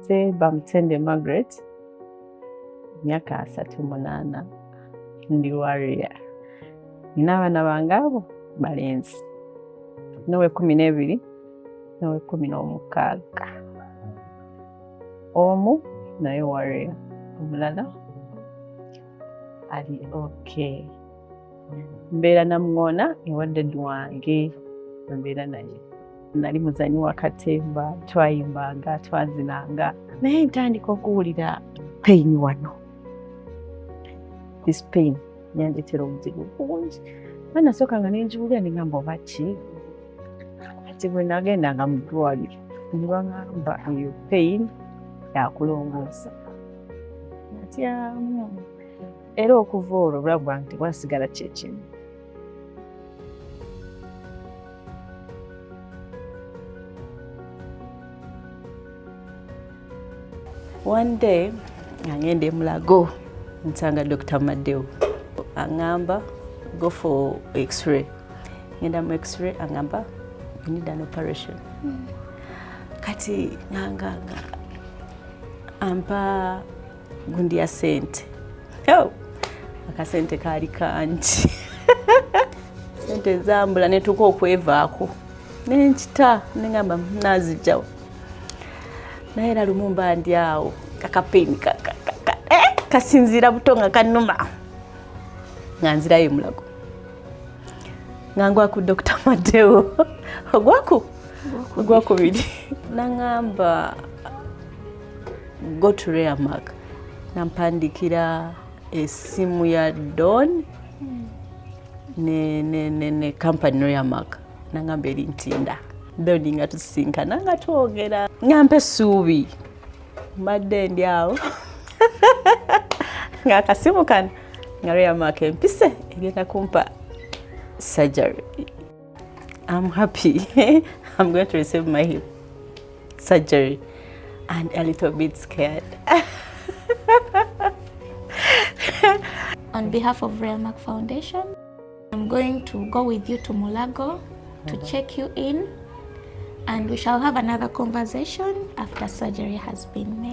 Se bamutende Margaret myaka 38 ndi warrior. Nina abaana bange abo balenzi. Nowe 12 nowe 16. Omu naye warrior. Omulala ali okay. Mbeera namuŋŋoona ewadde wange mbeera naye. Nali muzanyi wa katemba, twayimbanga, twazinanga. Naye ntandika okuwulira pain wano. This pain yandeetera obuzibu bungi. Bwe nasooka nga nenjiwulira ne ngamba oba ki? Kati bwe nagendanga mu ddwaliro ne baŋŋamba eyo pain yakulongoosa. Natyamu. Era okuva olwo obulamu bwange tebwasigala kyekimu. One day, ngende e Mulago, nsanga Dr. Madeo. Angamba, go for X-ray. Ngenda mu X-ray, angamba, you need an operation. Kati nganga ampa gundi ya sente. Oh, akasente kali kangi. Sente zambula netuka okwevaako. Nenkita nengamba nazijjawo. Naye era lumumba ndi awo kakapeni kasinzira butonga kanuma nga nzirayo e Mulago ngangwa ku Dr. Madeo ogwakubiri nangamba go to Raremark nampandikira esimu ya Don ne company Raremark nangamba eri ntinda Doni nga tusinkana nga twogera ngampe essuubi mbadde ndi awo nga akasimu kano nga Raremark empise egenda kumpa surgery. I'm happy. I'm going to receive my hip surgery and a little bit scared. On behalf of Raremark Foundation, I'm going to go with you to Mulago to check you in, and we shall have another conversation after surgery has been made.